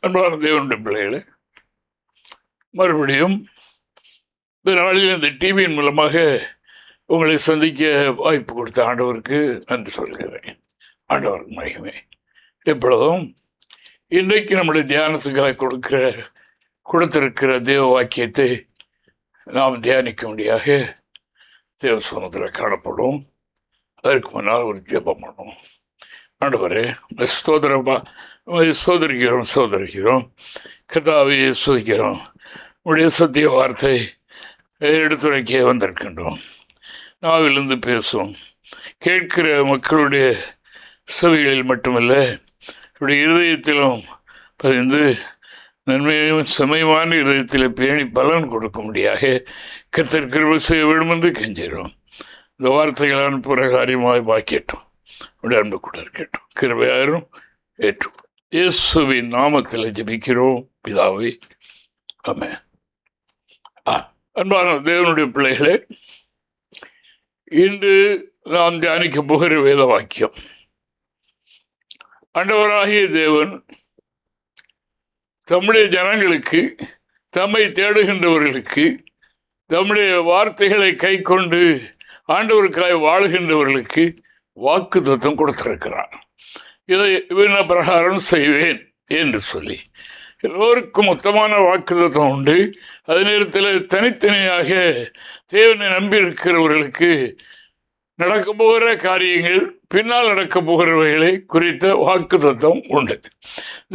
அன்பான தேவனுடைய பிள்ளைகளே, மறுபடியும் இந்த நாளில் இந்த டிவியின் மூலமாக உங்களை சந்திக்க வாய்ப்பு கொடுத்த ஆண்டவருக்கு நன்றி சொல்கிறேன். ஆண்டவருக்கு மகிமை. எப்பொழுதும் இன்றைக்கு நம்முடைய தியானத்துக்காக கொடுத்திருக்கிற தேவ வாக்கியத்தை நாம் தியானிக்கும்படியாக தேவ சமூகத்தில் காணப்படும். அதற்கு முன்னால் ஒரு ஜெபம் பண்ணுவோம். ஆண்டவரே, சோதரிக்கிறோம் கர்த்தாவை சோதிக்கிறோம். உடைய சத்திய வார்த்தை எடுத்துரைக்க வந்திருக்கின்றோம். நாவிலிருந்து பேசும் கேட்கிற மக்களுடைய செவிகளில் மட்டுமல்ல, இப்படி இருதயத்திலும் பதிந்து நன்மையும் சமயமான இருதயத்தில் பேணி பலன் கொடுக்கும்படியாக கர்த்தர் கிருபை செய்ய வேண்டும் என்று கெஞ்சுகிறோம். இந்த வார்த்தைகளான பிரகாரியமாக பாக்கியட்டும். உடைய அன்பு கூட இருக்கட்டும். கிருபையாயிரும் ஏற்று இயேசுவின் நாமத்தில் ஜெபிக்கிறோம் பிதாவே, ஆமென். அன்பான தேவனுடைய பிள்ளைகளே, இன்று நாம் தியானிக்க போகிற வேத வாக்கியம், ஆண்டவராகிய தேவன் தம்முடைய ஜனங்களுக்கு, தம்மை தேடுகின்றவர்களுக்கு, தம்முடைய வார்த்தைகளை கை கொண்டு ஆண்டவருக்காய் வாழுகின்றவர்களுக்கு வாக்கு தத்துவம் கொடுத்திருக்கிறார். இதை இவன பிரகாரம் செய்வேன் என்று சொல்லி எல்லோருக்கும் மொத்தமான வாக்கு தத்துவம் உண்டு. அதே நேரத்தில் தனித்தனியாக தேவனை நம்பியிருக்கிறவர்களுக்கு நடக்க போகிற காரியங்கள், பின்னால் நடக்க போகிறவைகளை குறித்த வாக்கு தத்துவம் உண்டு.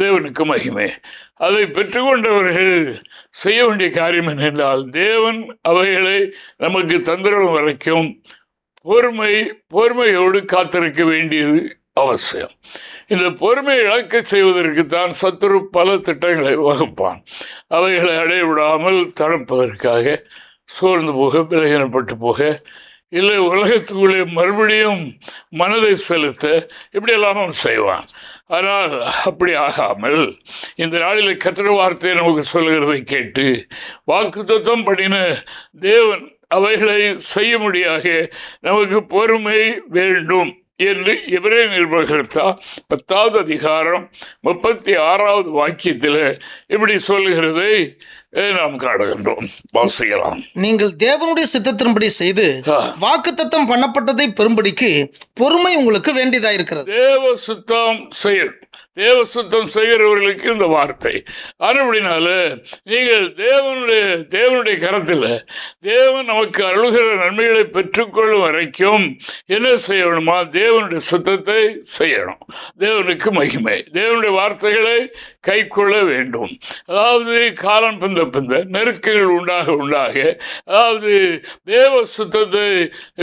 தேவனுக்கு மகிமை. அதை பெற்றுக்கொண்டவர்கள் செய்ய வேண்டிய காரியம் என்னென்றால், தேவன் அவைகளை நமக்கு தந்திரம் வரைக்கும் பொறுமையோடு காத்திருக்க வேண்டியது அவசியம். இந்த பொறுமையை இழக்க செய்வதற்குத்தான் சத்துரு பல திட்டங்களை வகுப்பான். அவைகளை அடையவிடாமல் தடுப்பதற்காக சோர்ந்து போக, பலகீனப்பட்டு போக, இல்லை உலகத்துக்குள்ளே மறுபடியும் மனதை செலுத்த, இப்படியெல்லாம் அவன் செய்வான். ஆனால் அப்படி ஆகாமல் இந்த நாளில் கர்த்தருடைய வார்த்தையை நமக்கு சொல்கிறதை கேட்டு வாக்கு தத்துவம் பண்ணின தேவன் அவைகளை செய்ய முடியாக நமக்கு பொறுமை வேண்டும் என்று எபிரேய நிருபகர்த்தா 10வது அதிகாரம் 36வது வாக்கியத்தில் இப்படி சொல்லுகிறதை நாம் காணுகின்றோம். வாசிக்கலாம். நீங்கள் தேவனுடைய சித்தத்தின்படி செய்து வாக்குத்தத்தம் பண்ணப்பட்டதை பெறும்படிக்கு பொறுமை உங்களுக்கு வேண்டியதாயிருக்கிறது. தேவ சுத்தம் செய்கிறவர்களுக்கு இந்த வார்த்தை. அப்படினால நீங்கள் தேவனுடைய கரத்தில் தேவன் நமக்கு அருள்கிற நன்மைகளை பெற்றுக்கொள்ளும் வரைக்கும் என்ன செய்யணுமா? தேவனுடைய சுத்தத்தை செய்யணும். தேவனுக்கு மகிமை. தேவனுடைய வார்த்தைகளை கை கொள்ள வேண்டும். அதாவது காலம் பிந்த நெருக்கங்கள் உண்டாக அதாவது தேவ சுத்தத்தை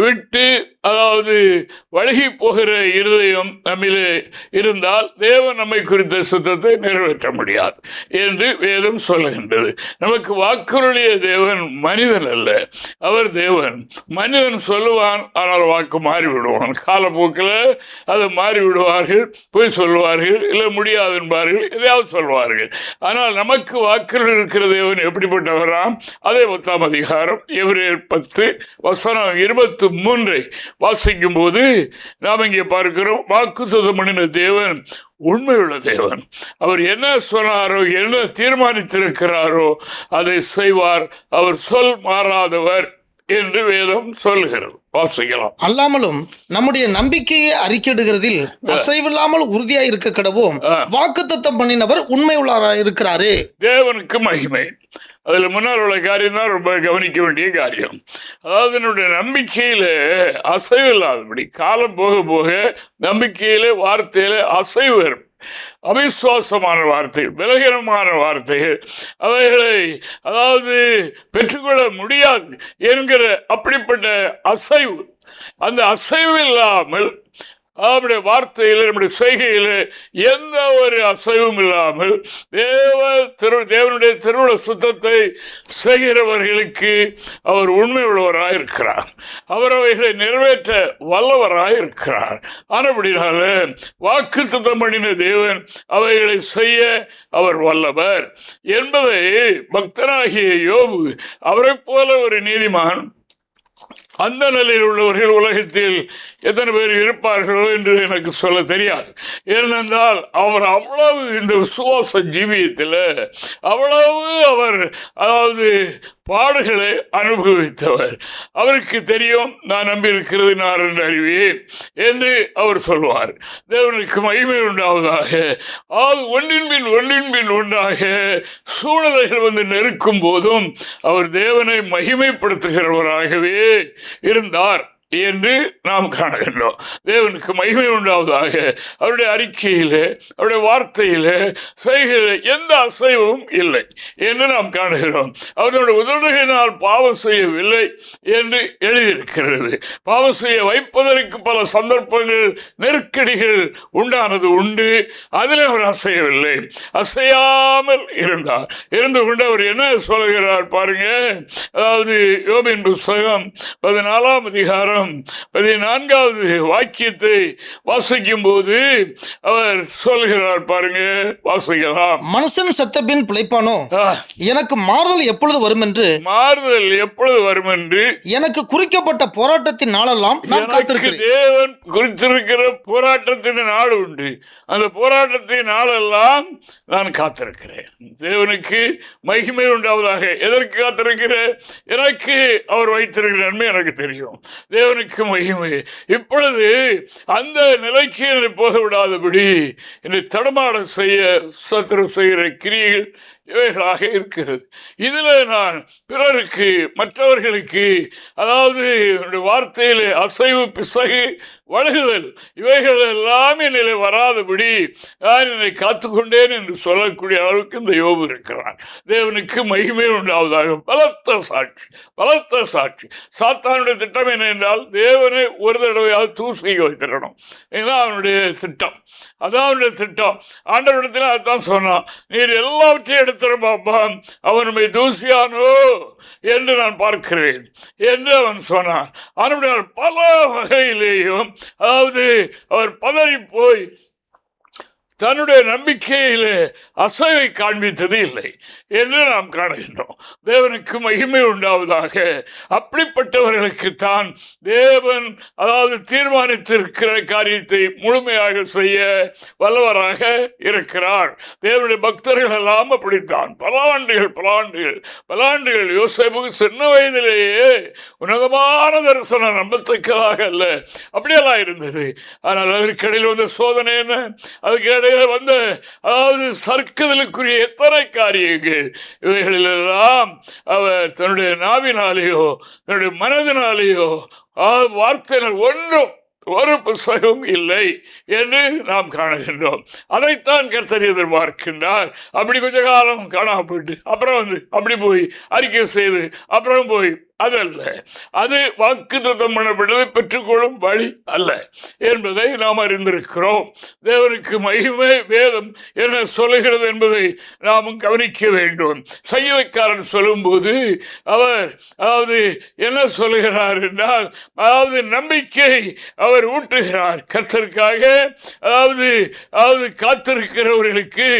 விட்டு, அதாவது வழுகி போகிற இருதயம் நம்மிலே இருந்தால் தேவன் நம்மை குறித்த சுத்தத்தை நிறைவேற்ற முடியாது என்று வேதம் சொல்லுகின்றது. நமக்கு வாக்குறுதிய தேவன் மனிதன் அல்ல, அவர் தேவன். மனிதன் சொல்லுவான், ஆனால் வாக்கு மாறிவிடுவான். காலப்போக்கில் அதை மாறிவிடுவார்கள், போய் சொல்லுவார்கள், இல்லை முடியாது என்பார்கள், எதையாவது சொல்வார்கள். ஆனால் நமக்கு வாக்குறுதி இருக்கிற தேவன் எப்படிப்பட்டவராம்? அதே 10ஆம் அதிகாரம் எபிரேயர் 10:23 வாசிக்கும் போது நாம் இங்கே பார்க்கிறோம், வாக்குத்தத்தம் பண்ணின தேவன் உண்மையுள்ள தேவன். அவர் என்ன சொன்னாரோ, என்ன தீர்மானித்திருக்கிறாரோ அதை செய்வார். அவர் சொல் மாறாதவர் என்று வேதம் சொல்லுகிறது. வாசிக்கலாம். அல்லாமலும் நம்முடைய நம்பிக்கையை அறிக்கையிடுகிறதில் அசைவில்லாமல் உறுதியாய் இருக்க கடவோம். வாக்குத்தத்தம் பண்ணினவர் உண்மை உள்ளவராய் இருக்கிறாரே. தேவனுக்கு மகிமை. அதில் முன்னால் உள்ள காரியம் தான் ரொம்ப கவனிக்க வேண்டிய காரியம். அதாவது என்னுடைய நம்பிக்கையில் அசைவு இல்லாதபடி, காலம் போக போக நம்பிக்கையில வார்த்தையில அசைவு வரும். அவிசுவாசமான வார்த்தைகள், பலகீனமான வார்த்தைகள், அவைகளை அதாவது பெற்றுக்கொள்ள முடியாது என்கிற அப்படிப்பட்ட அசைவு, அந்த அசைவு இல்லாமல் அவருடைய வார்த்தையில், நம்முடைய செய்கையில் எந்த ஒரு அசைவும் இல்லாமல் தேவனுடைய திருவுள சுத்தத்தை செய்கிறவர்களுக்கு அவர் உண்மை உள்ளவராக இருக்கிறார். அவர் அவைகளை நிறைவேற்ற வல்லவராக இருக்கிறார். ஆனபடினால வாக்கு சுத்தம் பண்ணின தேவன் அவைகளை செய்ய அவர் வல்லவர் என்பதை பக்தனாகிய யோபு, அவரை போல ஒரு நீதிமான் அந்த நிலையில் உள்ளவர்கள் உலகத்தில் எத்தனை பேர் இருப்பார்களோ என்று எனக்கு சொல்ல தெரியாது. ஏனென்றால் அவர் அவ்வளவு இந்த விசுவாச ஜீவியத்தில் அவ்வளவு அவர் பாடுகளை அனுபவித்தவர். அவருக்கு தெரியும், நான் நம்பியிருக்கிறது நான் என்று அறிவேன் என்று அவர் சொல்வார். தேவனுக்கு மகிமை உண்டாவதாக. ஒன்றின் பின் ஒன்றாக சூழ்நிலைகள் வந்து நெருக்கும் போதும் அவர் தேவனை மகிமைப்படுத்துகிறவராகவே இருந்தார் என்று நாம் காணுகின்றோம். தேவனுக்கு மகிமை உண்டாவதாக. அவருடைய அறிக்கையிலே, அவருடைய வார்த்தையிலே, செய்கையிலே எந்த அசைவும் இல்லை என்று நாம் காணுகிறோம். அவருடைய உதடுகளினால் பாவம் செய்யவில்லை என்று எழுதியிருக்கிறது. பாவம் செய்ய வைப்பதற்கு பல சந்தர்ப்பங்கள், நெருக்கடிகள் உண்டானது உண்டு. அதில் அவர் அசையவில்லை, அசையாமல் இருந்தார். இருந்து கொண்டு அவர் என்ன சொல்கிறார் பாருங்க. யோபின் புத்தகம் 14ஆம் அதிகாரம் 14வது வாக்கியத்தை வாசிக்கும் போது அவர் சொல்கிறார் பாருங்க, வாசிக்கலாம். மனுஷன் செத்த பின் பிழைப்பானோ, எனக்கு மாறுதல் எப்பொழுது வரும் என்று எனக்கு குறிக்கப்பட்ட போராட்டத்தின் நாளெல்லாம் நான் காத்திருக்கிறேன். தேவன் குறித்திருக்கிற போராட்டத்தின் நாள் உண்டு. அந்த போராட்டத்தின் நாளெல்லாம் நான் காத்திருக்கிறேன். தேவனுக்கு மகிமை உண்டாவதாக. எதற்கு காத்திருக்கிறேன்? எனக்கு அவர் வைத்திருக்கிற நன்மை எனக்கு தெரியும். தேவனுக்கு மகிமை. இப்பொழுது அந்த நிலைக்கு என்னை போக விடாதபடி என்னை தடமாட செய்ய சத்துரு செய்கிற கிரியைகள் இவைகளாக இருக்கிறது. இதில் நான் பிறருக்கு, மற்றவர்களுக்கு, வார்த்தையிலே அசைவு, பிசகு, வழுகுதல், இவைகள் எல்லாம் என்னிலே வராதபடி நான் என்னை காத்துக்கொண்டேன் என்று சொல்லக்கூடிய அளவுக்கு இந்த யோபு இருக்கிறார். தேவனுக்கு மகிமை உண்டாவதாக. பலத்த சாட்சி. சாத்தானுடைய திட்டம் என்ன என்றால், தேவனை ஒரு தடவையாவது தூசி வைத்திடணும். இதுதான் அவனுடைய திட்டம். அதான் அவனுடைய திட்டம். ஆண்டவரிடத்தில் அதுதான் சொன்னான், நீர் எல்லாவற்றையும் எடுத்துற பாப்பா, அவனுடைய தூசியானோ என்று நான் பார்க்கிறேன் என்று அவன் சொன்னான். ஆனால் பல வகையிலேயும் அவர் பதறி போய் தன்னுடைய நம்பிக்கையிலே அசைவை காண்பித்தது இல்லை என்று நாம் காணுகின்றோம். தேவனுக்கு மகிமை உண்டாவதாக. அப்படிப்பட்டவர்களுக்குத்தான் தேவன் தீர்மானித்திருக்கிற காரியத்தை முழுமையாக செய்ய வல்லவராக இருக்கிறார். தேவனுடைய பக்தர்கள் எல்லாம் அப்படித்தான். பல ஆண்டுகள் யோசேப்புக்கு சின்ன வயதிலேயே உன்னதமான தரிசனம் நம்பத்தக்கதாக அல்ல, அப்படியெல்லாம் இருந்தது. ஆனால் அதற்கிடையில் வந்த சோதனை என்ன, அதுக்கு வந்த சர்க்குதலுக்குரிய எத்தனை காரியங்கள், இவைகளெல்லாம் அவர் தன்னுடைய நாவினாலேயோ தன்னுடைய மனதினாலேயோ வார்த்தையினால் ஒன்றும் ஒரு புத்தகம் இல்லை என்று நாம் காணுகின்றோம். அதைத்தான் கர்த்தர் எதிர்பார்க்கின்றார். அப்படி கொஞ்ச காலம் காணாம போயிட்டு அப்புறம் அப்படி போய் அறிக்கை செய்து அப்புறம் போய் அதல்ல. அது வாக்குத்தத்தம் பண்ணப்பட்டதை பெற்றுக்கொள்ளும் வழி அல்ல என்பதை நாம் அறிந்திருக்கிறோம். தேவனுக்கு மகிமை வேதம் என்ன சொல்லுகிறது என்பதை நாமும் கவனிக்க வேண்டும். சங்கீதக்காரன் சொல்லும்போது அவர் என்ன சொல்லுகிறார் என்றால், நம்பிக்கை அவர் ஊட்டுகிறார். கர்த்தருக்காக காத்திருக்கிறவர்களுக்கு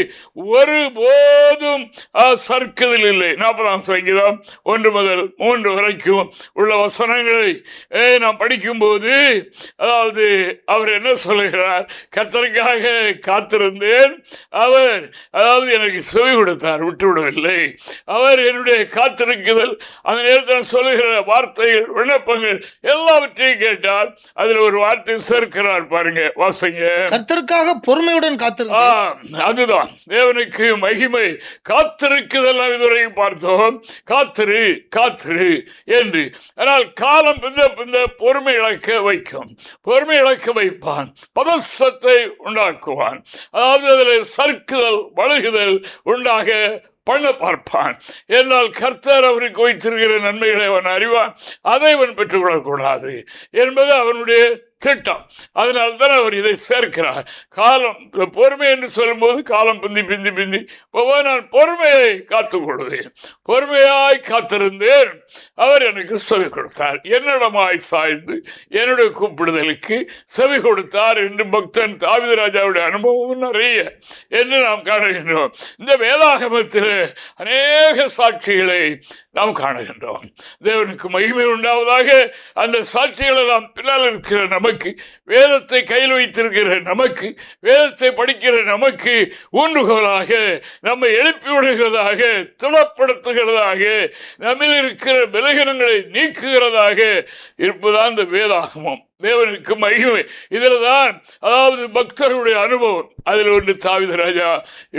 ஒருபோதும் சறுக்குதல் இல்லை. 40ஆம் சங்கீதம் 1 முதல் 3 வரை உள்ள வசனங்களை நாம் படிக்கும்போது அவர் என்ன சொல்லுகிறார், கர்த்தருக்காக காத்திருந்தேன், அவர் எனக்கு செவி கொடுத்தார், விட்டுவிடவில்லை. அவர் என்னுடைய காத்திருக்குதல், அந்த நேரத்தில் சொல்லுகிற வார்த்தைகள், விண்ணப்பங்கள் எல்லாவற்றையும் கேட்டார். அதில் ஒரு வார்த்தை சேர்க்கிறார் பாருங்க, வாசிங்க. கர்த்தருக்காக பொறுமையுடன் காத்திருந்தேன். அதுதான் தேவனுக்கு மகிமை. காத்திருக்குதல் இதுவரையும் பார்த்தோம். காத்திரு என்று. ஆனால் காலம் பிந்த பொறுமை இழக்க வைப்பான், பதற்றத்தை உண்டாக்குவான். அதில் சறுக்குதல், வழுகுதல் உண்டாக பண்ண பார்ப்பான். என்றால் கர்த்தர் அவருக்கு வைத்திருக்கிற நன்மைகளை அவன் அறிவான். அதை அவன் பெற்றுக்கொள்ளக்கூடாது என்பது அவனுடைய திட்டம். அதனால்தான் அவர் இதை சேர்க்கிறார். காலம், பொறுமை என்று சொல்லும்போது காலம் பிந்தி பிந்தி பிந்தி நான் பொறுமையை காத்துக் கொள்வேன், பொறுமையாய் காத்திருந்தேன். அவர் எனக்கு செவி கொடுத்தார், என்னிடமாய் சாய்ந்து என்னுடைய கூப்பிடுதலுக்கு செவி கொடுத்தார் என்று பக்தன் தாவீது ராஜாவுடைய அனுபவம் நிறைய என்று நாம் காணுகின்றோம். இந்த வேதாகமத்தில் அநேக சாட்சிகளை நாம் காணுகின்றோம். தேவனுக்கு மகிமை உண்டாவதாக. அந்த சாட்சிகளை நாம் பின்னால் இருக்கிற நமக்கு, வேதத்தை கையில் வைத்திருக்கிற நமக்கு, வேதத்தை படிக்கிற நமக்கு ஊன்றுகோலாக, நம்மை எழுப்பி விடுகிறதாக, திடப்படுத்துகிறதாக, நம்மில் இருக்கிற பலகீனங்களை நீக்குகிறதாக இருப்பதுதான் இந்த வேதாகமம். தேவனுக்கு மகிமை. இதில் தான் அதாவது பக்தருடைய அனுபவம். அதில் ஒன்று தாவீது ராஜா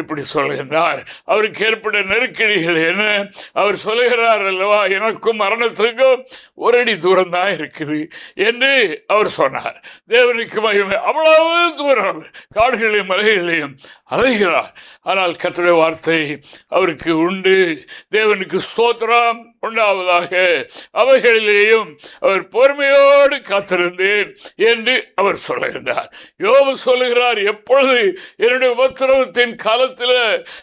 இப்படி சொல்கின்றார். அவருக்கு ஏற்பட்ட நெருக்கடிகள் என்ன? அவர் சொல்லுகிறார் அல்லவா, எனக்கும் மரணத்துக்கும் ஒரு அடி தூரம் தான் இருக்குது என்று அவர் சொன்னார். தேவனுக்கு மகிமை. அவ்வளவு தூரம் காடுகளையும் மலைகளையும் அலைகிறார். ஆனால் கர்த்தருடைய வார்த்தை அவருக்கு உண்டு. தேவனுக்கு ஸ்தோத்திரம் உண்டாவதாக. அவைகளிலேயும் அவர் பொறுமையோடு காத்திருந்தேன் என்று அவர் சொல்லுகின்றார். யோபு சொல்லுகிறார், எப்பொழுது என்னுடைய உபத்திரவத்தின் காலத்தில்,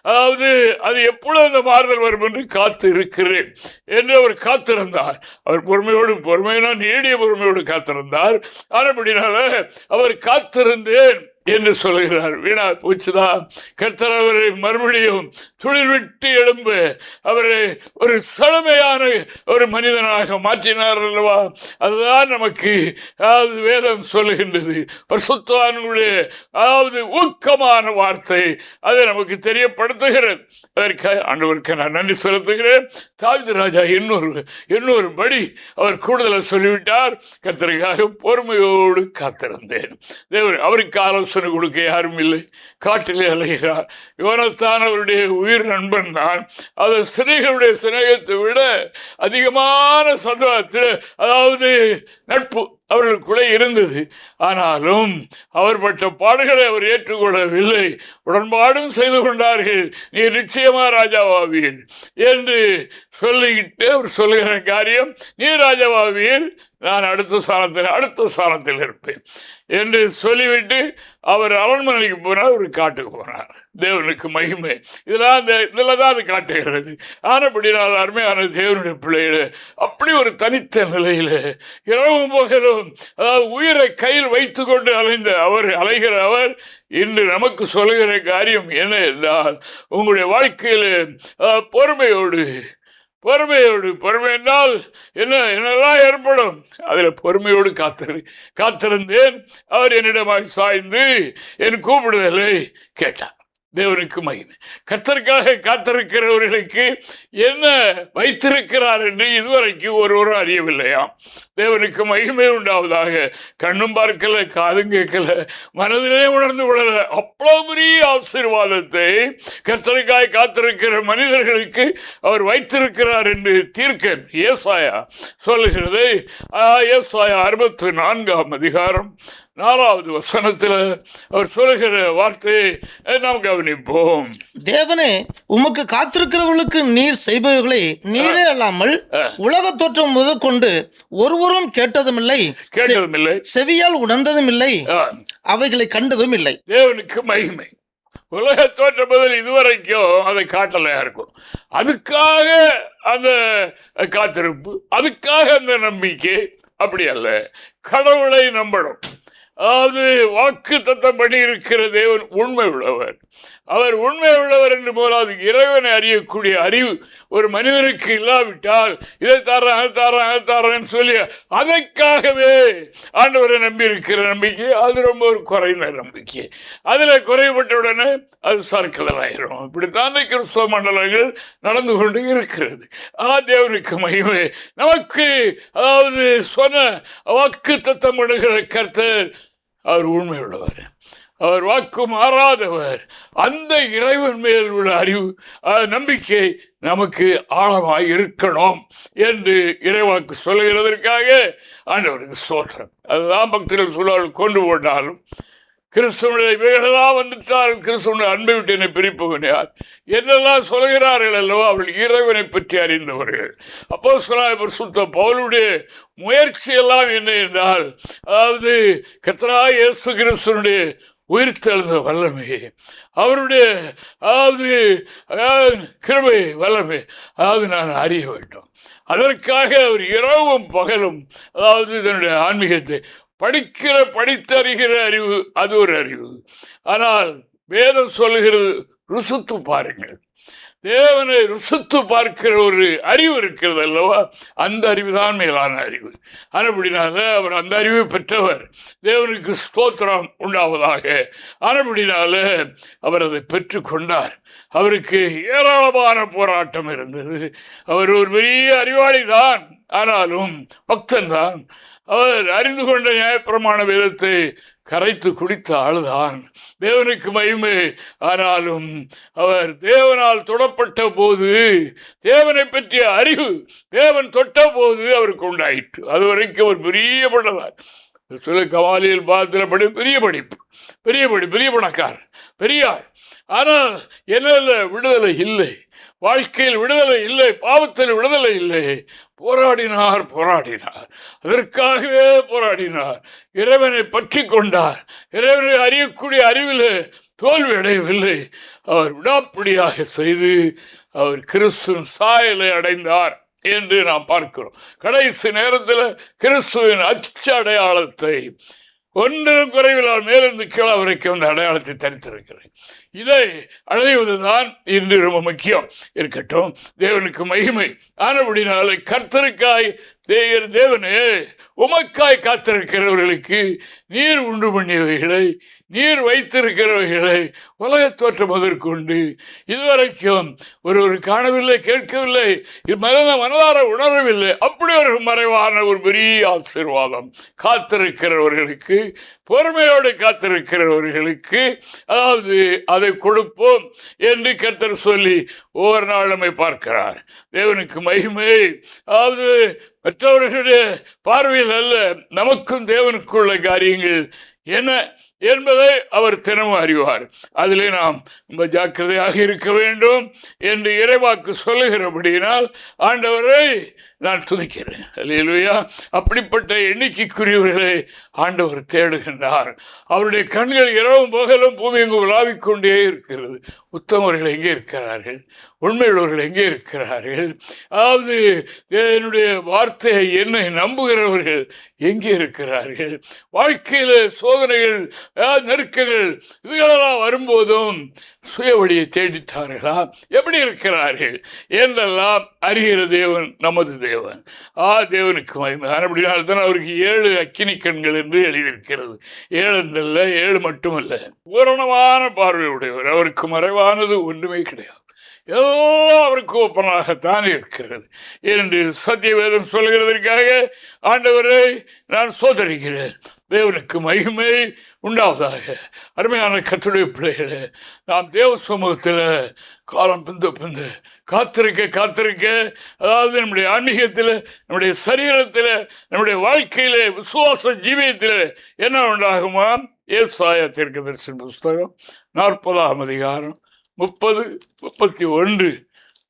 அதாவது அது எப்பொழுது அந்த மாறுதல் வரும் என்று காத்து இருக்கிறேன் என்று அவர் காத்திருந்தார். அவர் பொறுமையோடு நீடிய பொறுமையோடு காத்திருந்தார். ஆனபடினால அவர் காத்திருந்தேன் என்று சொல்கிறார். வீணா போச்சுதான். கர்த்தர் அவரை மறுபடியும் துளிர் விட்டு எழும்ப அவரை ஒரு செழுமையான ஒரு மனிதனாக மாற்றினார் அல்லவா. அதுதான் நமக்கு அதாவது வேதம் சொல்லுகின்றது. பரிசுத்தவான்களுடைய அதாவது ஊக்கமான வார்த்தை அதை நமக்கு தெரியப்படுத்துகிறது. அதற்காக ஆண்டவருக்கு நான் நன்றி செலுத்துகிறேன். தாவீது ராஜா இன்னொரு படி அவர் கூடுதலாக சொல்லிவிட்டார். கர்த்தருக்காக பொறுமையோடு காத்திருந்தேன். தேவன் அவருக்கு ஆலோசனை கொடுக்க யாரும் இல்லை. காட்டிலே அலைகிறார். யோனத்தான் அவருடைய உயிர் நண்பன் தான். அது ஸ்திரீகளுடைய சிநேகத்தை விட அதிகமான சந்தோஷத்தில் அதாவது நட்பு அவர்களுக்குள்ளே இருந்தது. ஆனாலும் அவர் பட்ட பாடுகளை அவர் ஏற்றுக்கொள்ளவில்லை. உடன்பாடும் செய்து கொண்டார்கள். நீ நிச்சயமா ராஜாவாவீர் என்று சொல்லிக்கிட்டு அவர் சொல்லுகிற காரியம், நீ ராஜாவாவீர், நான் அடுத்த ஸ்தானத்தில் இருப்பேன் என்று சொல்லிவிட்டு அவர் அரண்மனைக்கு போனார், ஒரு காட்டுக்கு போனார். தேவனுக்கு மகிமை. இதில் தான் அது காட்டுகிறது. ஆனப்படினால் அருமையான தேவனுடைய பிள்ளைகளை அப்படி ஒரு தனித்த நிலையில் இரவும் பகலும் அதாவது உயிரை கையில் வைத்து கொண்டு அலைகிற அவர் இன்று நமக்கு சொல்லுகிற காரியம் என்ன என்றால், உங்களுடைய வாழ்க்கையில் பொறுமை என்றால் என்னெல்லாம் ஏற்படும், அதில் பொறுமையோடு காத்திருந்தேன். அவர் என்னிடமாக சாய்ந்து என் கூப்பிடுதலை கேட்டார். தேவனுக்கு மகிமை. கர்த்தருக்காக காத்திருக்கிறவர்களுக்கு என்ன வைத்திருக்கிறார் என்று இதுவரைக்கும் ஒருவரும் அறியவில்லையாம். தேவனுக்கு மகிமை உண்டாவதாக. கண்ணும் பார்க்கல, காதும் கேட்கல, மனதிலே உணர்ந்து கொள்ளல. அவ்வளவு பெரிய ஆசீர்வாதத்தை கர்த்தருக்காக காத்திருக்கிற மனிதர்களுக்கு அவர் வைத்திருக்கிறார் என்று தீர்க்கன் ஏசாயா சொல்லுகிறது. ஏசாயா 64ஆம் அதிகாரம் 4வது வசனத்தில் அவர் சொல்லுகிற வார்த்தையை நாம் கவனிப்போம். தேவனே, உமக்கு காத்திருக்கிறவர்களுக்கு நீர் செய்பவைகளை நீரே அல்லாமல் உலக தோற்றம் முதற்கொண்டு ஒருவரும் கேட்டதுமில்லை, செவியால் உணர்ந்ததும் இல்லை, அவைகளை கண்டதும் இல்லை. தேவனுக்கு மகிமை. உலக தோற்றம் முதல் இதுவரைக்கும் அதை காட்டலையா இருக்கும். அதுக்காக அந்த காத்திருப்பு, அதுக்காக அந்த நம்பிக்கை. அப்படி அல்ல, கடவுளை நம்பணும். அதாவது வாக்கு தத்தம் பண்ணி இருக்கிற தேவன் உண்மை உள்ளவர். அவர் உண்மை உள்ளவர் என்று போலாது இறைவனை அறியக்கூடிய அறிவு ஒரு மனிதனுக்கு இல்லாவிட்டால் இதை தாரேன்னு சொல்லி அதற்காகவே ஆண்டவரை நம்பி இருக்கிற நம்பிக்கை அது ரொம்ப ஒரு குறைந்த நம்பிக்கை. அதில் குறைபட்டவுடனே அது சறுக்குதலாயிரும். இப்படித்தான் கிறிஸ்தவ மண்டலங்கள் நடந்து கொண்டு இருக்கிறது. தேவனுக்கு மகிமை. நமக்கு அதாவது சொன்ன வாக்கு தத்தம் பண்ணுகிற கர்த்தர் அவர் உண்மை உள்ளவர், அவர் வாக்கு மாறாதவர். அந்த இறைவன் மேல் உள்ள அறிவு நம்பிக்கை நமக்கு ஆழமாய் இருக்கணும் என்று இறைவாக்கு சொல்லுகிறதற்காக ஆண்டவருக்கு ஸ்தோத்திரம். அதுதான் பக்தர்கள் சொல்லால் கொண்டு போட்டாலும் கிறிஸ்துவனுடைய இவைகளெல்லாம் வந்துட்டால் கிறிஸ்துவனுடைய அன்பை விட்டு என்னை பிரிப்பவன் யார் என்னெல்லாம் சொல்கிறார்கள் அல்லவா? அவர்கள் இறைவனை பற்றி அறிந்தவர்கள். அப்போஸ்தலனாகிய பரிசுத்த பவுலுடைய முயற்சியெல்லாம் என்ன என்றால், அதாவது கர்த்தராகிய இயேசு கிறிஸ்துவனுடைய உயிர்த்தெழுந்த வல்லமை, அவருடைய அதாவது கிருபை வல்லமை, அதாவது நான் அறிய வேண்டும். அதற்காக அவர் இரவும் பகலும் அதாவது இதனுடைய ஆன்மீகத்தை படித்தறிகிற அறிவு, அது ஒரு அறிவு. ஆனால் வேதம் சொல்லுகிறது ருசித்து பாருங்கள். தேவனை ருசித்து பார்க்கிற ஒரு அறிவு இருக்கிறது அல்லவா? அந்த அறிவு தான் மேலான அறிவு. ஆனபடினால அவர் அந்த அறிவை பெற்றவர். தேவனுக்கு ஸ்தோத்திரம் உண்டாவதாக. ஆனபடினால அவர் அதை பெற்று கொண்டார். அவருக்கு ஏராளமான போராட்டம் இருந்தது. அவர் ஒரு பெரிய அறிவாளி தான், ஆனாலும் பக்தன் தான். அவர் அறிந்து கொண்ட நியாயப்பிரமாண வேதத்தை கரைத்து குடித்த ஆளுதான். தேவனுக்கு மகிமை. ஆனாலும் அவர் தேவனால் தொடப்பட்ட போது, தேவனை பற்றிய அறிவு தேவன் தொட்ட போது அவருக்கு உண்டாயிற்று. அது வரைக்கும் அவர் பெரிய பட்டதார். சில கமாலியில் பாத்திர பெரிய படிப்பு, பெரிய பணக்காரர், பெரிய. ஆனால் என்ன விடுதலை இல்லை, வாழ்க்கையில் விடுதலை இல்லை, பாவத்தில் விடுதலை இல்லை. போராடினார். அதற்காகவே போராடினார். இறைவனை பற்றி கொண்டார். இறைவனை அறியக்கூடிய அறிவில் தோல்வி அடையவில்லை. அவர் விடாப்பிடியாக செய்து அவர் கிறிஸ்துவின் சாயலை அடைந்தார் என்று நாம் பார்க்கிறோம். கடைசி நேரத்தில் கிறிஸ்துவின் அச்ச அடையாளத்தை ஒன்றும் குறைவில்லால் மேலிருந்து கீழே வரைக்கும் அந்த அடையாளத்தை தரித்திருக்கிறேன். இதை அடைவதுதான் இன்று ரொம்ப முக்கியம். இருக்கட்டும், தேவனுக்கு மகிமை. ஆனபடினாலே கர்த்தருக்காய் தேவனே உமக்காய் காத்திருக்கிறவர்களுக்கு நீர் உண்டு பண்ணியவைகளை, நீர் வைத்திருக்கிறவைகளை உலக தோற்றம் முதற்கொண்டு இதுவரைக்கும் ஒரு காணவில்லை, கேட்கவில்லை, மனதார உணரவில்லை. அப்படி ஒரு மறைவான ஒரு பெரிய ஆசீர்வாதம் காத்திருக்கிறவர்களுக்கு, பொறுமையோடு காத்திருக்கிறவர்களுக்கு அதாவது அதை கொடுப்போம் என்று கர்த்தர் சொல்லி ஒவ்வொரு நாள் நம்மை பார்க்கிறார். தேவனுக்கு மகிமை. அதாவது மற்றவர்களுடைய பார்வையில் அல்ல, நமக்கும் தேவனுக்குள்ள காரியங்கள் என்ன என்பதை அவர் தினமும் அறிவார். அதிலே நாம் ரொம்ப ஜாக்கிரதையாக இருக்க வேண்டும் என்று இறைவாக்கு சொல்லுகிறபடியினால் ஆண்டவரை நான் துதிக்கிறேன். அல்லேலூயா. அப்படிப்பட்ட எண்ணிக்கைக்குரியவர்களை ஆண்டவர் தேடுகின்றார். அவருடைய கண்கள் இரவும் பகலும் பூமி எங்கு உலாவிக்கொண்டே இருக்கிறது. உத்தமர்கள் எங்கே இருக்கிறார்கள்? உண்மையுள்ளவர்கள் எங்கே இருக்கிறார்கள்? அதாவது என்னுடைய வார்த்தையை என்னை நம்புகிறவர்கள் எங்கே இருக்கிறார்கள்? வாழ்க்கையில் சோதனைகள், நெருக்கங்கள் இதுகளெல்லாம் வரும்போதும் சுய வழியை தேடிட்டார்களா? எப்படி இருக்கிறார்கள் என்றெல்லாம் அறிகிற தேவன் நமது தேவன். தேவனுக்கு மகிமை. அப்படினால்தான் அவருக்கு 7 அக்கினி கண்கள் என்று எழுதியிருக்கிறது. 7 7 மட்டுமல்ல, பூரணமான பார்வை உடையவர். அவருக்கு மறைவானது ஒன்றுமே கிடையாது. எல்லாம் அவருக்கு ஒப்பனாகத்தான் இருக்கிறது என்று சத்திய வேதம் சொல்கிறதற்காக ஆண்டவரை நான் சோதரிக்கிறேன். தேவனுக்கு மகிமை உண்டாவதாக. அருமையான கர்த்தருடைய பிள்ளைகளே, நாம் தேவ சமூகத்தில் காலம் பிந்த காத்திருக்க, அதாவது நம்முடைய ஆன்மீகத்தில், நம்முடைய சரீரத்தில், நம்முடைய வாழ்க்கையில், விசுவாச ஜீவியத்தில் என்ன உண்டாகுமா? ஏசாயா தீர்க்கதரிசன புஸ்தகம் 40ஆம் அதிகாரம் 30, 31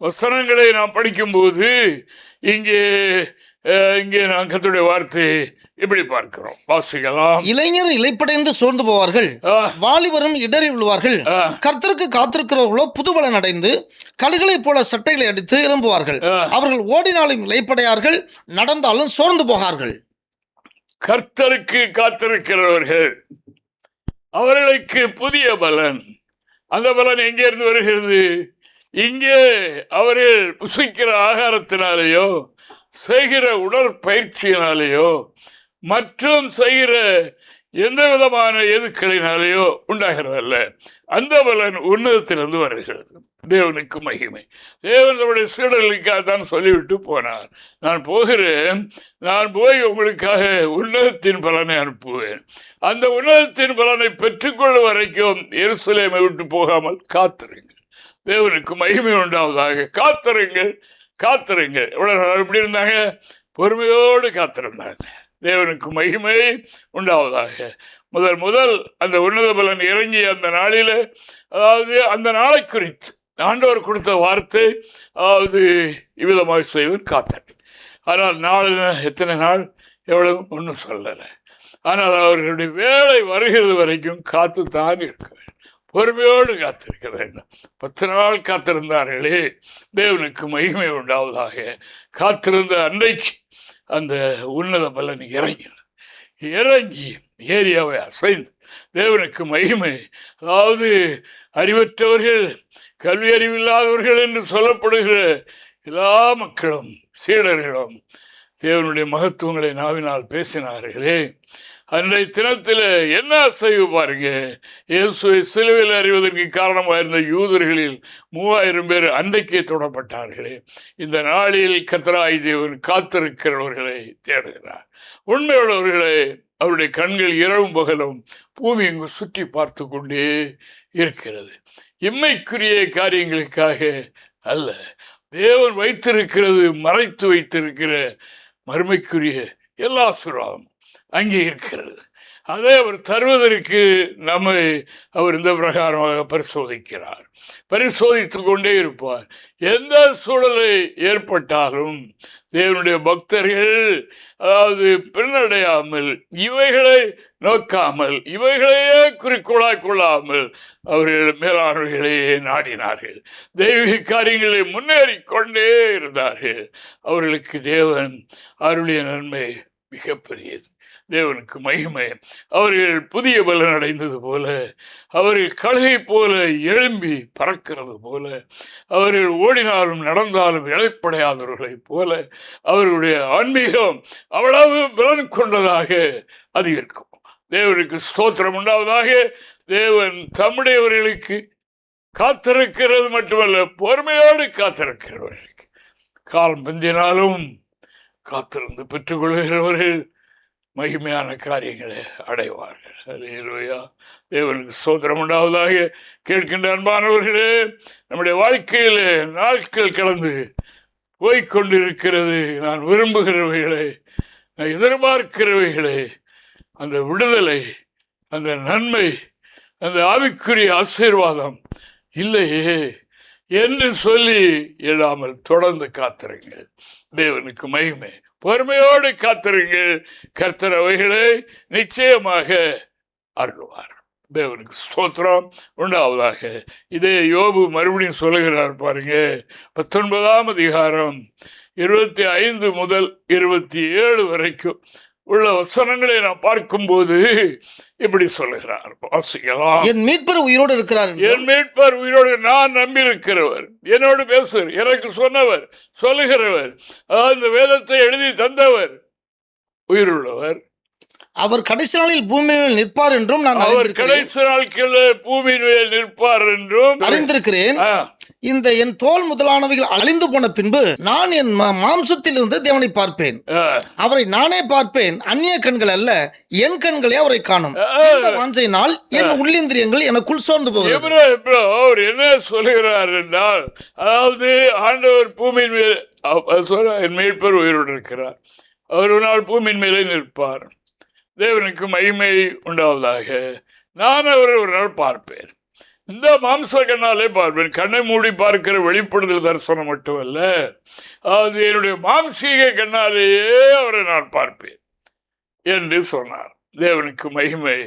வசனங்களை நாம் படிக்கும்போது இங்கே நான் கர்த்தருடைய வார்த்தையை இப்படி பார்க்கிறோம். வாசிக்கலாம். இளைஞர் இலைப்படைந்து சோர்ந்து போவார்கள், வாலிபரும் இடறி விழுவார்கள். கர்த்தருக்கு காத்திருக்கிறவர்களோ புதுபலன் அடைந்து கழுகளைப் போல சட்டைகளை அடித்து எழும்புவார்கள். அவர்கள் ஓடினாலும் இலைப்படையார்கள், நடந்தாலும் சோர்ந்து போகார்கள். கர்த்தருக்கு காத்திருக்கிறவர்கள், அவர்களுக்கு புதிய பலன். அந்த பலன் எங்கே இருந்து வருகிறது? இங்கே அவர்கள் புசிக்கிற ஆகாரத்தினாலேயோ, செய்கிற உடற்பயிற்சியினாலேயோ, மற்றும் செய்கிற எந்த விதமான எதுக்களினாலேயோ உண்டாகிறதல்ல. அந்த பலன் உன்னதத்திலிருந்து வருகிறது. தேவனுக்கு மகிமை. தேவன் நம்முடைய சீடர்களுக்காக தான் சொல்லிவிட்டு போனார், நான் போகிறேன், நான் போய் உங்களுக்காக உன்னதத்தின் பலனை அனுப்புவேன். அந்த உன்னதத்தின் பலனை பெற்றுக்கொள்ளும் வரைக்கும் எருசலேமை விட்டு போகாமல் காத்திருங்கள். தேவனுக்கு மகிமை உண்டாவதாக. காத்திருங்கள். எவ்வளவு எப்படி இருந்தாங்க? பொறுமையோடு காத்திருந்தாங்க. தேவனுக்கு மகிமை உண்டாவதாக. முதல் அந்த உன்னத பலன் இறங்கிய அந்த நாளில், அதாவது அந்த நாளை குறித்து ஆண்டவர் கொடுத்த வார்த்தை, அதாவது இவ்விதமாக செய்வன் காத்தன். ஆனால் நாள் எத்தனை நாள் எவ்வளவு ஒன்றும் சொல்லலை. ஆனால் அவர்களுடைய வேலை வருகிறது வரைக்கும் காத்து தான் இருக்க வேண்டும், பொறுமையோடு காத்திருக்க வேண்டும். 10 நாள் காத்திருந்தார்களே, தேவனுக்கு மகிமை உண்டாவதாக. காத்திருந்த அன்றைக்கு அந்த உன்னத பலன் இறங்கி ஏரியாவை அசைந்து தேவனுக்கு மகிமை. அதாவது அறிவற்றவர்கள், கல்வி அறிவில்லாதவர்கள் என்று சொல்லப்படுகிற எல்லா மக்களும் சீடர்களும் தேவனுடைய மகத்துவங்களை நாவினால் பேசினார்களே. அன்றைய தினத்தில் என்ன செய்ய பாருங்க, இயேசுவை சிலுவையில் அறிவதற்கு காரணமாக இருந்த யூதர்களில் 3000 பேர் அன்றைக்கே தொடப்பட்டார்களே. இந்த நாளில் கர்த்தராகிய தேவன் காத்திருக்கிறவர்களை தேடுகிறார். உண்மையுள்ளவர்களை அவருடைய கண்கள் இரவும் பகலும் பூமி எங்கு சுற்றி பார்த்து கொண்டே இருக்கிறது. இம்மைக்குரிய காரியங்களுக்காக அல்ல, தேவன் வைத்திருக்கிறது, மறைத்து வைத்திருக்கிற மறுமைக்குரிய எல்லா ஆசீர்வாதமும் அங்கே இருக்கிறது. அதை அவர் தருவதற்கு நம்மை அவர் இந்த பிரகாரமாக பரிசோதிக்கிறார். பரிசோதித்து கொண்டே இருப்பார். எந்த சூழலை ஏற்பட்டாலும் தேவனுடைய பக்தர்கள், அதாவது பின்னடையாமல், இவைகளை நோக்காமல், இவைகளையே குறிக்கோளாய் கொள்ளாமல் அவர்கள் மேலானவர்களையே நாடினார்கள். தெய்வீக காரியங்களை முன்னேறி கொண்டே இருந்தார்கள். அவர்களுக்கு தேவன் அருளிய நன்மை மிகப்பெரியது. தேவனுக்கு மகிமை. அவர்கள் புதிய பலன் அடைந்தது போல, அவர்கள் கழுகை போல எழும்பி பறக்கிறது போல, அவர்கள் ஓடினாலும் நடந்தாலும் இழைப்படையாதவர்களைப் போல அவர்களுடைய ஆன்மீகம் அவ்வளவு பலன் கொண்டதாக அதிகரிக்கும். தேவனுக்கு ஸ்தோத்திரம் உண்டாவதாக. தேவன் தம்முடையவர்களுக்கு காத்திருக்கிறது மட்டுமல்ல, பொறுமையோடு காத்திருக்கிறவர்களுக்கு காலம் பிந்தினாலும் காத்திருந்து பெற்றுக்கொள்கிறவர்கள் மகிமையான காரியங்களை அடைவார்கள். அல்லேலூயா. தேவனுக்கு ஸ்தோத்திரம் உண்டாவதாக. கேட்கின்ற அன்பானவர்களே, நம்முடைய வாழ்க்கையில் நாட்கள் கடந்து போய்கொண்டிருக்கிறது. நான் விரும்புகிறவைகளை, நான் எதிர்பார்க்கிறவைகளை, அந்த விடுதலை, அந்த நன்மை, அந்த ஆவிக்குரிய ஆசீர்வாதம் இல்லையே என்று சொல்லி எழாமல் தொடர்ந்து காத்திருங்கள். தேவனுக்கு மகிமை. பொறுமையோடு காத்திருங்கள். கர்த்தர் அவைகளை நிச்சயமாக அருள்வார். தேவனுக்கு ஸ்தோத்திரம் உண்டாவதாக. இதே யோபு மறுபடியும் சொல்லுகிறார் பாருங்க. 19ஆம் அதிகாரம் 25 முதல் 27 வரைக்கும் உள்ள வசனங்களை நாம் பார்க்கும்போது இப்படி சொல்லுகிறார். வாசிக்கலாம். என் மீட்பர் உயிரோடு இருக்கிறார். என் மீட்பர் உயிரோடு, நான் நம்பி இருக்கிறவர், என்னோடு பேசுவர், எனக்கு சொன்னவர், சொல்லுகிறவர், அந்த வேதத்தை எழுதி தந்தவர் உயிருள்ளவர். அவர் கடைசி நாளில் பூமியில் நிற்பார் என்றும் நான் அவர் கடைசி நாட்களில் பூமியின் மேல் நிற்பார் என்றும் அறிந்திருக்கிறேன். இந்த என் தோல் முதலானவைகள் அழிந்து போன பின்பு நான் என் மாம்சத்தில் இருந்து தேவனை பார்ப்பேன். அவரை நானே பார்ப்பேன், அந்நிய கண்கள் அல்ல, என் கண்களே அவரை காணும். இந்த வாஞ்சையினால் என் உள்ளிந்திரியங்கள் எனக்குள் சோர்ந்து போகிறது. அவர் என்ன சொல்லுகிறார் என்றால், அதாவது ஆண்டவர் பூமியின் மேல் என் மீட்பர் உயிரோடு இருக்கிறார், அவர் ஒரு நாள் பூமியின் மேலே நிற்பார். தேவனுக்கு மகிமை உண்டாவதாக. நான் அவரை ஒரு நாள் பார்ப்பேன், இந்த மாம்ச கண்ணாலே பார்ப்பேன். கண்ணை மூடி பார்க்கிற வெளிப்படுதல் தரிசனம் மட்டுமல்ல, அது என்னுடைய மாம்சீக கண்ணாலேயே அவரை நான் பார்ப்பேன் என்று சொன்னார். தேவனுக்கு மகிமை.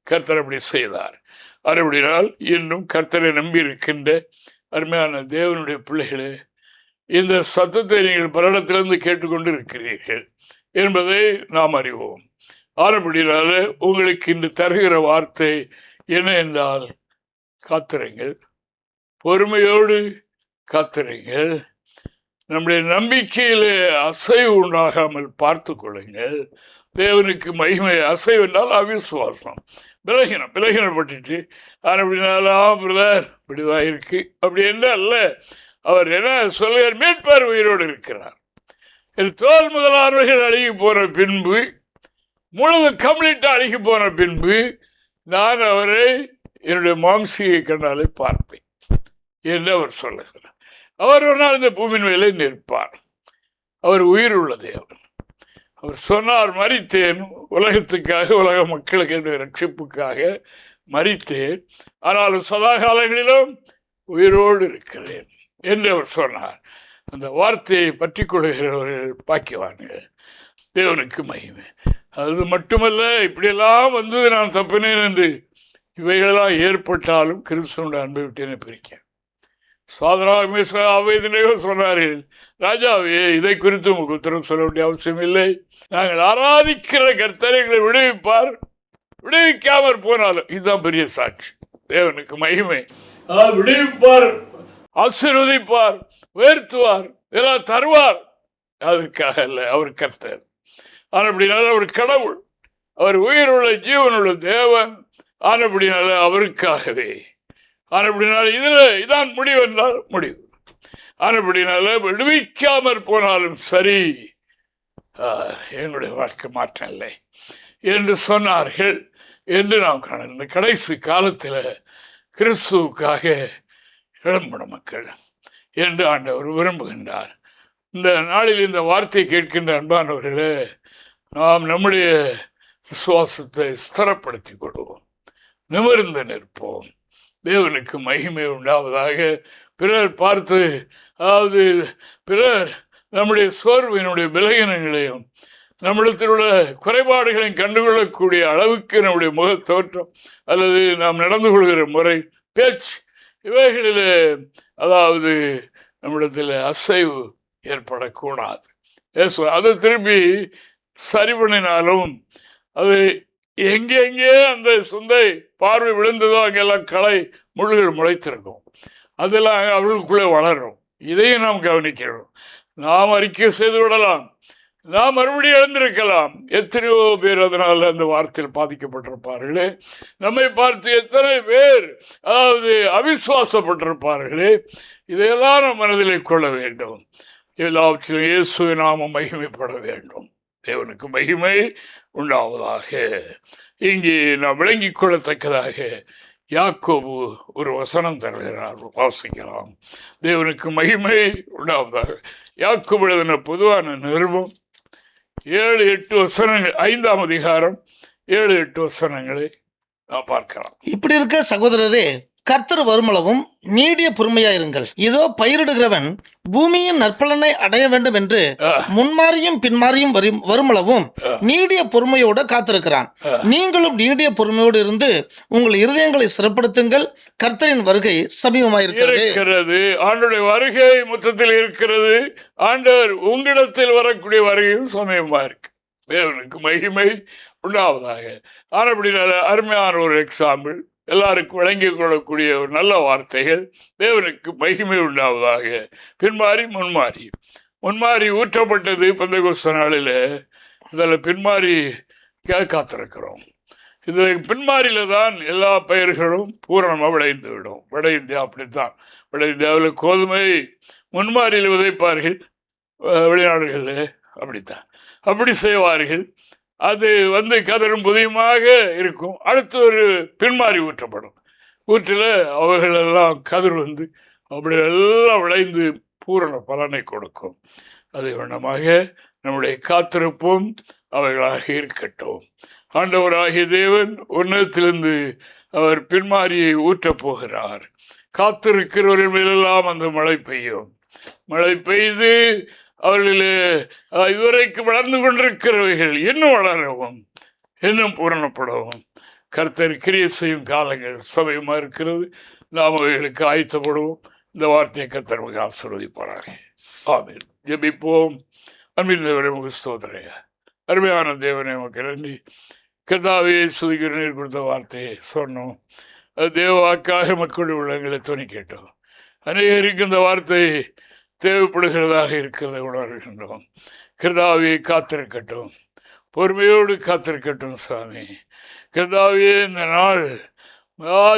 கர்த்தர் அப்படி செய்தார். அப்படினால் இன்னும் கர்த்தரை நம்பி இருக்கின்ற அருமையான தேவனுடைய பிள்ளைகளே, இந்த சத்தத்தை நீங்கள் பலரிடத்திலிருந்து கேட்டுக்கொண்டு இருக்கிறீர்கள் என்பதை நாம் அறிவோம். ஆனபடினால உங்களுக்கு இன்று தருகிற வார்த்தை என்ன என்றால், காத்திருங்கள், பொறுமையோடு காத்திருங்கள், நம்முடைய நம்பிக்கையிலே அசைவு உண்டாகாமல் பார்த்து கொள்ளுங்கள். தேவனுக்கு மகிமை. அசைவு என்றால் அவிசுவாசம், விலகினப்பட்டுட்டு அப்படின்னாலாம் பிரதர் இப்படிதான் இருக்கு அப்படி என்ன அல்ல. அவர் என்ன சொல்லுகிறார்? மீட்பர் உயிரோடு இருக்கிறார். என் தோல் முதலானவர்கள் அழுகி போன பின்பு, முழுது கம்ப்ளீட்டாக அழுகி போன பின்பு நான் அவரை என்னுடைய மாம்சியை கண்டாலே பார்ப்பேன் என்று அவர் சொல்லுகிறார். அவர் ஒரு நாள் இந்த பூமியின் மேலே நிற்பார். அவர் உயிர் உள்ள தேவன். அவர் சொன்னார், மரித்தேன் உலகத்துக்காக, உலக மக்களுக்கு ரட்சிப்புக்காக மரித்தேன், ஆனாலும் சதா காலங்களிலும் உயிரோடு இருக்கிறேன் என்று அவர் சொன்னார். அந்த வார்த்தையை பற்றி கொள்கிறவர்கள் பாக்கியவான்கள். தேவனுக்கு மகிமை. அது மட்டுமல்ல, இப்படியெல்லாம் வந்து நான் தப்பினேன் என்று இவைகளெல்லாம் ஏற்பட்டாலும் கிறிஸ்துவனுடைய அன்பை விட்டு பிரிக்க சாதனாக சொன்னார்கள், ராஜாவே, இதை குறித்து உங்களுக்கு உத்தரவு சொல்ல வேண்டிய அவசியம் இல்லை. நாங்கள் ஆராதிக்கிற கர்த்தர் எங்களை விடுவிப்பார், விடுவிக்காமற் போனாலும் இதுதான் பெரிய சாட்சி. தேவனுக்கு மகிமை. விடுவிப்பார், ஆசீர்வதிப்பார், உயர்த்துவார், இதெல்லாம் தருவார். அதற்காக அல்ல, அவர் கர்த்தர். ஆனப்படினால அவர் கடவுள், அவர் உயிருள்ள ஜீவனுள்ள தேவன். ஆனப்படினால அவருக்காகவே. ஆனப்படினால இதான் முடிவு என்றால் முடிவு. ஆனப்படினால விடுவிக்காமற் போனாலும் சரி, என்னுடைய வாழ்க்கை மாற்றம் இல்லை என்று சொன்னார்கள் என்று நாம் காண. இந்த கடைசி காலத்தில் கிறிஸ்துவுக்காக எழும்பணும் மக்கள் என்று ஆண்டவர் விரும்புகின்றார். இந்த நாளில் இந்த வார்த்தை கேட்கின்ற அன்பானவர்களே, நாம் நம்முடைய விசுவாசத்தை ஸ்திரப்படுத்தி கொள்வோம், நிமிர்ந்து நிற்போம். தேவனுக்கு மகிமை உண்டாவதாக. பிறர் பார்த்து, அதாவது பிறர் நம்முடைய சோர்வினுடைய பலகீனங்களையும் நம்மிடத்தில் உள்ள குறைபாடுகளையும் கண்டுகொள்ளக்கூடிய அளவுக்கு நம்முடைய முக தோற்றம் அல்லது நாம் நடந்து கொள்கிற முறை, பேச்சு, இவைகளில் அதாவது நம்மிடத்தில் அசைவு ஏற்படக்கூடாது. அது திரும்பி சரி பண்ணினாலும் அது எங்கெங்கே அந்த சுந்தை பார்வை விழுந்ததோ அங்கெல்லாம் களை முள்ளுகள் முளைத்திருக்கும். அதெல்லாம் அவர்களுக்குள்ளே வளரும். இதையும் நாம் கவனிக்கணும். நாம் அறிக்கை செய்து விடலாம், நாம் மறுபடியும் எழுந்திருக்கலாம். எத்தனையோ பேர் அதனால் அந்த வார்த்தையில் பாதிக்கப்பட்டிருப்பார்களே. நம்மை பார்த்து எத்தனை பேர் அதாவது அவிசுவாசப்பட்டிருப்பார்களே. இதையெல்லாம் நாம் மனதில் கொள்ள வேண்டும். எல்லாவற்றிலும் இயேசுவை நாம மகிமைப்பட வேண்டும். தேவனுக்கு மகிமை உண்டாவதாக. இங்கே நாம் விளங்கிக் கொள்ளத்தக்கதாக யாக்கோபு ஒரு வசனம் தருகிறார், வாசிக்கலாம். தேவனுக்கு மகிமை உண்டாவதாக. யாக்கோபு எழுதின பொதுவான நிருபம் 7-8 வசனங்கள், 5ஆம் அதிகாரம் 7-8 வசனங்களை நாம் பார்க்கலாம். இப்படி இருக்க சகோதரரே, கர்த்தர் வருமளவும் நீடிய பொறுமையாயிருங்கள். இதோ பயிரிடுகிறவன் பூமியின் நற்பலனை அடைய வேண்டும் என்று முன்மாறியும் பின்மாறியும் வருமளவும் நீடிய பொறுமையோடு காத்திருக்கிறான். நீங்களும் நீடிய பொறுமையோடு இருந்து உங்கள் இருதயங்களை சிறப்படுத்துங்கள். கர்த்தரின் வருகை சமீபமாயிருக்கிறது. ஆண்டவருடைய வருகை மொத்தத்தில் இருக்கிறது. ஆண்டவர் உங்களிடத்தில் வரக்கூடிய வருகையும் சமீபமா இருக்கு. தேவனுக்கு மகிமை உண்டாவதாக. ஆனப்படினால அருமையான ஒரு எக்ஸாம்பிள், எல்லாருக்கும் வழங்கிக் கொள்ளக்கூடிய ஒரு நல்ல வார்த்தைகள். தேவனுக்கு மகிமை உண்டாவதாக. பின்மாறி முன்மாறி. முன்மாறி ஊற்றப்பட்டது பெந்தெகோஸ்து நாளில். இதில் பின்மாறி காத்திருக்கிறோம். இது பின்மாரியில தான் எல்லா பயிர்களும் பூரணமாக விளைந்து விடும். வட இந்தியா அப்படித்தான். வட இந்தியாவில் கோதுமை முன்மாரியில் விதைப்பார்கள், வெளிநாடுகளில் அப்படித்தான். அப்படி செய்வார்கள். அது கதிரும் புதியமாக இருக்கும். அடுத்து ஒரு பின்மாறி ஊற்றப்படும். ஊற்றில் அவைகளெல்லாம் கதிர் அப்படி எல்லாம் விளைந்து பூரண பலனை கொடுக்கும். அதை வண்ணமாக நம்முடைய காத்திருப்போம் அவைகளாக இருக்கட்டும். ஆண்டவராகிய தேவன் உன்னதத்திலிருந்து அவர் பின்மாரியை ஊற்றப் போகிறார். காத்திருக்கிறவர்கள் மேலெல்லாம் அந்த மழை பெய்யும். மழை பெய்து அவர்களிலே இதுவரைக்கும் வளர்ந்து கொண்டிருக்கிறவைகள் இன்னும் வளரவும், இன்னும் பூரணப்படவும் கர்த்தர் கிரியை செய்யும் காலங்கள் சமயமா இருக்கிறது. நாம் அவைகளுக்கு ஆயத்தப்படுவோம். இந்த வார்த்தையை கர்த்தர் நமக்கு ஆசீர்வதிப்பாராக. ஆமென். ஜெபிப்போம். அன்பின் தேவனே, உமக்கு ஸ்தோத்திரம். அருமையான தேவனே, உமக்கு நன்றி. கர்த்தாவே, சுதிக்கிற நீர் கொடுத்த வார்த்தையை சொன்னோம். அது தேவ வாக்காக மக்களுடைய உள்ளங்களை துணி கேட்டோம். அநேகருக்கு இந்த வார்த்தை தேவைப்படுகிறதாக இருக்கிறதை உணர்கின்றோம். கர்த்தாவே, காத்திருக்கட்டும், பொறுமையோடு காத்திருக்கட்டும் சுவாமி. கர்த்தாவே, இந்த நாள்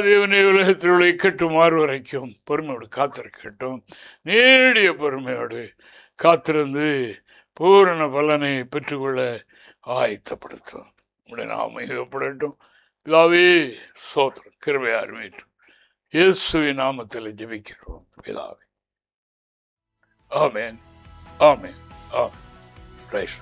தேவனே உலகத்தில் உள்ள இக்கட்டும் மாறு வரைக்கும் பொறுமையோடு காத்திருக்கட்டும். நீடிய பொறுமையோடு காத்திருந்து பூரண பலனை பெற்றுக்கொள்ள ஆயத்தப்படுத்தும். உடைய நாம் மிகப்படட்டும். பிதாவே, ஸ்தோத்திரம். கிருபையை அருமையிட்டும். இயேசுவின் நாமத்தில் ஜெபிக்கிறோம் பிதாவே. ஆமென். ஆமென். ஆமென். பிரைஸ்.